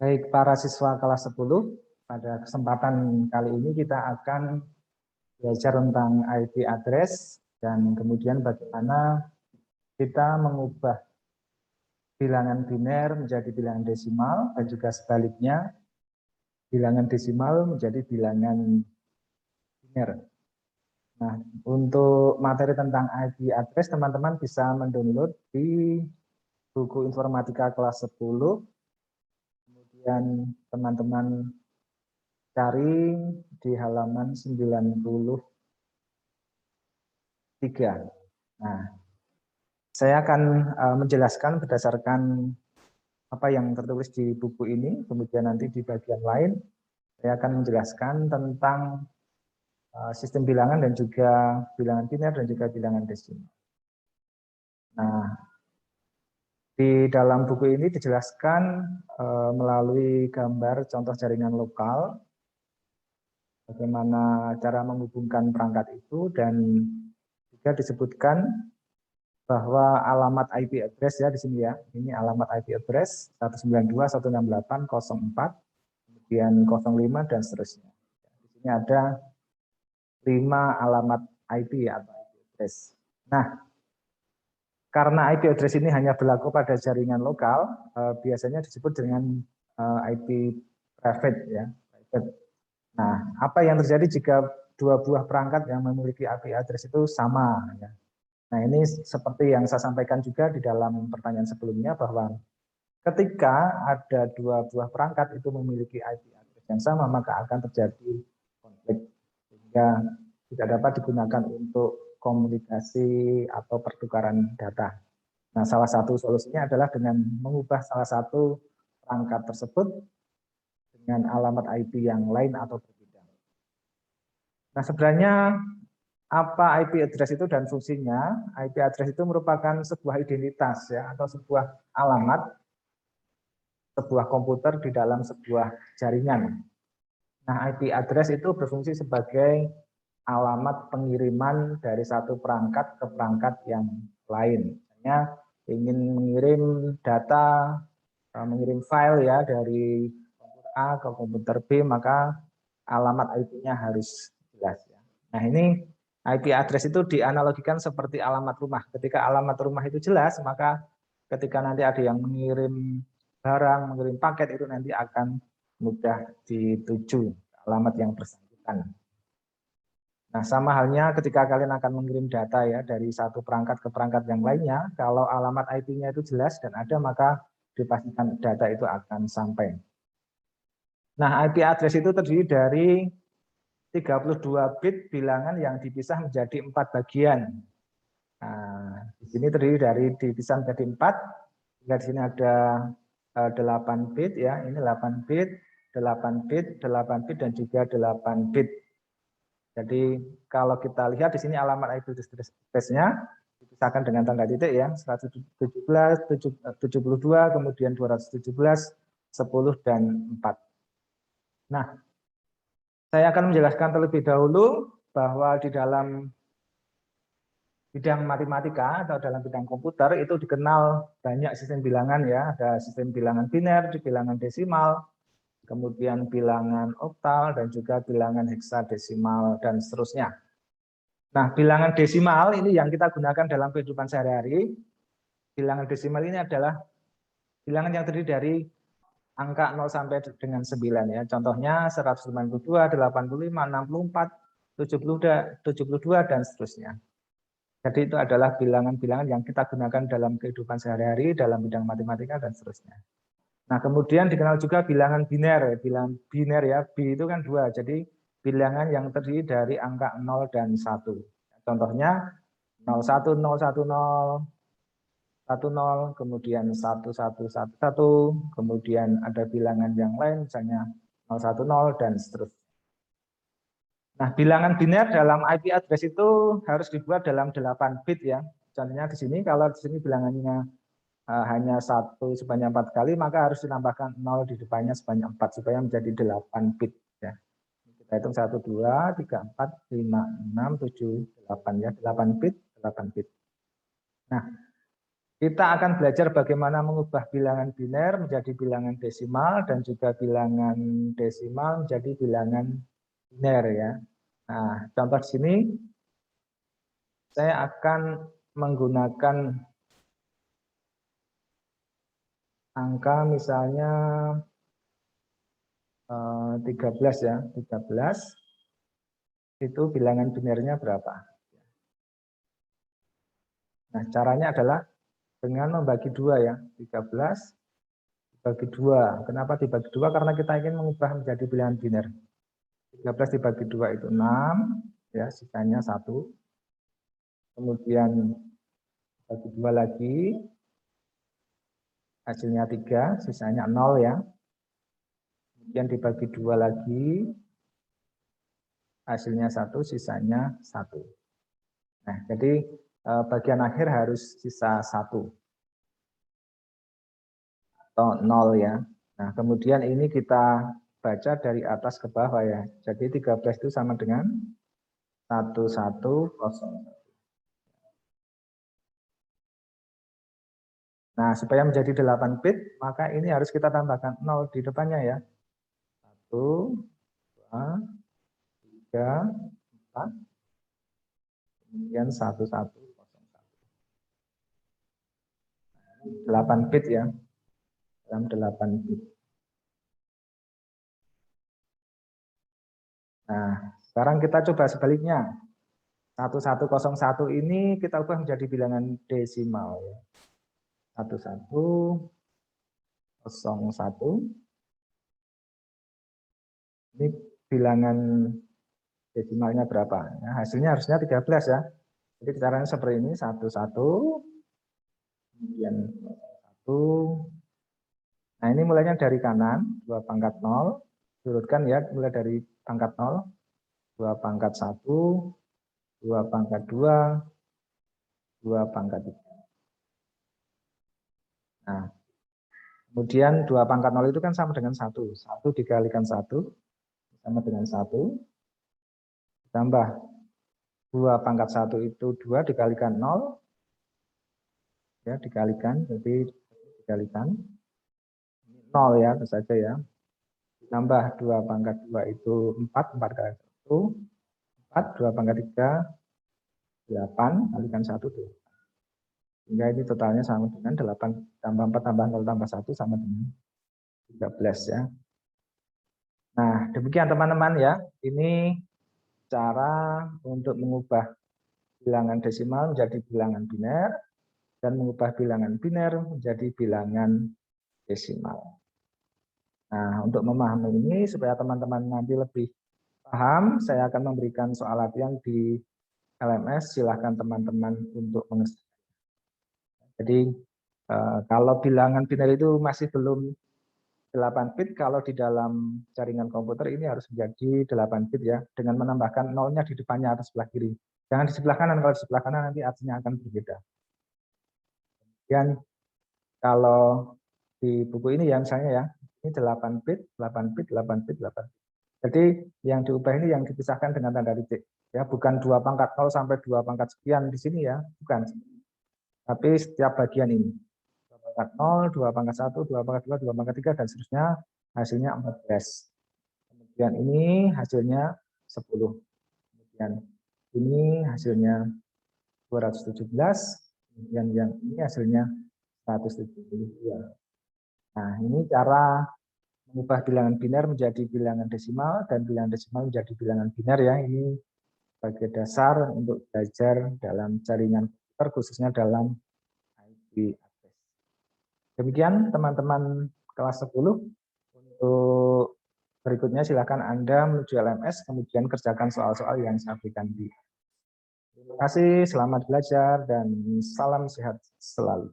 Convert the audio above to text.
Baik, para siswa kelas 10, pada kesempatan kali ini kita akan belajar tentang IP address dan kemudian bagaimana kita mengubah bilangan biner menjadi bilangan desimal dan juga sebaliknya bilangan desimal menjadi bilangan biner. Nah, untuk materi tentang IP address teman-teman bisa mendownload di buku informatika kelas 10. Kemudian teman-teman cari di halaman 93. Nah, saya akan menjelaskan berdasarkan apa yang tertulis di buku ini, kemudian nanti di bagian lain saya akan menjelaskan tentang sistem bilangan dan juga bilangan biner dan juga bilangan desimal. Nah, di dalam buku ini dijelaskan melalui gambar contoh jaringan lokal, bagaimana cara menghubungkan perangkat itu, dan juga disebutkan bahwa alamat IP address ya di sini ya, ini alamat IP address 192.168.04, kemudian 05 dan seterusnya. Di sini ada 5 alamat IP atau IP address. Nah, karena IP address ini hanya berlaku pada jaringan lokal, biasanya disebut dengan IP private ya. Nah, apa yang terjadi jika dua buah perangkat yang memiliki IP address itu sama ya. Nah, ini seperti yang saya sampaikan juga di dalam pertanyaan sebelumnya bahwa ketika ada dua buah perangkat itu memiliki IP address yang sama, maka akan terjadi konflik sehingga tidak dapat digunakan untuk komunikasi atau pertukaran data. Nah, salah satu solusinya adalah dengan mengubah salah satu perangkat tersebut dengan alamat IP yang lain atau berbeda. Nah, sebenarnya apa IP address itu dan fungsinya? IP address itu merupakan sebuah identitas ya atau sebuah alamat sebuah komputer di dalam sebuah jaringan. Nah, IP address itu berfungsi sebagai alamat pengiriman dari satu perangkat ke perangkat yang lain. Misalnya ingin mengirim data, mengirim file ya dari komputer A ke komputer B, maka alamat IP-nya harus jelas ya. Nah, ini IP address itu dianalogikan seperti alamat rumah. Ketika alamat rumah itu jelas, maka ketika nanti ada yang mengirim barang, mengirim paket itu nanti akan mudah dituju alamat yang bersangkutan. Nah, sama halnya ketika kalian akan mengirim data ya dari satu perangkat ke perangkat yang lainnya, kalau alamat IP-nya itu jelas dan ada, maka dipastikan data itu akan sampai. Nah, IP address itu terdiri dari 32 bit bilangan yang dipisah menjadi 4 bagian. Nah, di sini terdiri dari dipisah menjadi 4. Di sini ada 8 bit ya, ini 8 bit, 8 bit, 8 bit dan juga 8 bit. Jadi kalau kita lihat di sini alamat IP address-nya dipisahkan dengan tanda titik ya, 117, 72, kemudian 217, 10 dan 4. Nah, saya akan menjelaskan terlebih dahulu bahwa di dalam bidang matematika atau dalam bidang komputer itu dikenal banyak sistem bilangan ya. Ada sistem bilangan biner, bilangan desimal, kemudian bilangan oktal, dan juga bilangan heksadesimal, dan seterusnya. Nah, bilangan desimal ini yang kita gunakan dalam kehidupan sehari-hari. Bilangan desimal ini adalah bilangan yang terdiri dari angka 0 sampai dengan 9 ya. Contohnya 192, 85, 64, 72 dan seterusnya. Jadi itu adalah bilangan-bilangan yang kita gunakan dalam kehidupan sehari-hari, dalam bidang matematika dan seterusnya. Nah, kemudian dikenal juga bilangan biner. Bilangan biner ya, B itu kan 2. Jadi bilangan yang terdiri dari angka 0 dan 1. Contohnya 01, 010, 10, kemudian 1111, kemudian ada bilangan yang lain misalnya 010 dan seterusnya. Nah, bilangan biner dalam IP address itu harus dibuat dalam 8 bit ya. Contohnya di sini kalau di sini bilangannya hanya 1 sebanyak 4 kali, maka harus ditambahkan 0 di depannya sebanyak 4 supaya menjadi 8 bit ya. Kita hitung 1 2 3 4 5 6 7 8 ya, 8 bit, 8 bit. Nah, Kita akan belajar bagaimana mengubah bilangan biner menjadi bilangan desimal dan juga bilangan desimal menjadi bilangan biner ya. Nah, contoh di sini saya akan menggunakan angka misalnya 13 ya, 13 itu bilangan binernya berapa? Nah, caranya adalah dengan membagi dua ya, 13 dibagi dua. Kenapa dibagi dua? Karena kita ingin mengubah menjadi bilangan biner. 13 dibagi dua itu 6, ya sisanya 1. Kemudian bagi dua lagi, hasilnya 3, sisanya 0 ya. Kemudian dibagi dua lagi, hasilnya 1, sisanya 1. Nah, jadi bagian akhir harus sisa 1 atau 0 ya. Nah, kemudian ini kita baca dari atas ke bawah ya. Jadi 13 itu sama dengan 1100. Nah, supaya menjadi 8 bit, maka ini harus kita tambahkan 0 di depannya ya. 1, 2, 3, 4, kemudian 1101. 8 bit ya. Dalam 8 bit. Nah, sekarang kita coba sebaliknya. 1101 ini kita ubah menjadi bilangan desimal ya. 1101 ini bilangan desimalnya berapa? Ya, hasilnya harusnya 13 ya. Jadi caranya seperti ini, 11 kemudian 1. Nah, ini mulainya dari kanan, 2 pangkat 0. Urutkan ya, mulai dari pangkat 0, 2 pangkat 1, 2 pangkat 2, 2 pangkat 3. Nah, kemudian 2 pangkat 0 itu kan sama dengan 1. 1 dikalikan 1 sama dengan 1. Tambah 2 pangkat 1 itu 2 dikalikan 0. Ya, dikalikan, jadi dikalikan. 0 ya, itu saja ya. Tambah 2 pangkat 2 itu 4, 4 kali 1. 4, 2 pangkat 3, 8, kalikan 1, 2. Sehingga ini totalnya sama dengan 8 tambah 4 tambah 0 tambah 1 sama dengan 13 ya. Nah, demikian teman-teman ya. Ini cara untuk mengubah bilangan desimal menjadi bilangan biner dan mengubah bilangan biner menjadi bilangan desimal. Nah, untuk memahami ini supaya teman-teman nanti lebih paham, saya akan memberikan soal latihan di LMS. Silahkan teman-teman untuk mengerjakan. Jadi kalau bilangan biner itu masih belum 8 bit, kalau di dalam jaringan komputer ini harus menjadi 8 bit ya, dengan menambahkan nolnya di depannya atau sebelah kiri. Jangan di sebelah kanan, kalau di sebelah kanan nanti artinya akan berbeda. Dan kalau di buku ini ya misalnya ya, ini 8 bit, 8 bit, 8 bit, 8 bit. Jadi yang diubah ini yang dipisahkan dengan tanda titik. Ya, bukan 2 pangkat 0 sampai 2 pangkat sekian di sini ya, bukan. Tapi setiap bagian ini. 2 pangkat 0, 2 pangkat 1, 2 pangkat 2, 2 pangkat 3, dan seterusnya hasilnya 14. Kemudian ini hasilnya 10. Kemudian ini hasilnya 217. Kemudian yang ini hasilnya 172. Nah, ini cara mengubah bilangan biner menjadi bilangan desimal dan bilangan desimal menjadi bilangan biner ya. Ini sebagai dasar untuk belajar dalam jaringan komputer khususnya dalam IP address. Demikian teman-teman kelas 10. Untuk berikutnya silakan Anda menuju LMS kemudian kerjakan soal-soal yang saya berikan di. Terima kasih, selamat belajar dan salam sehat selalu.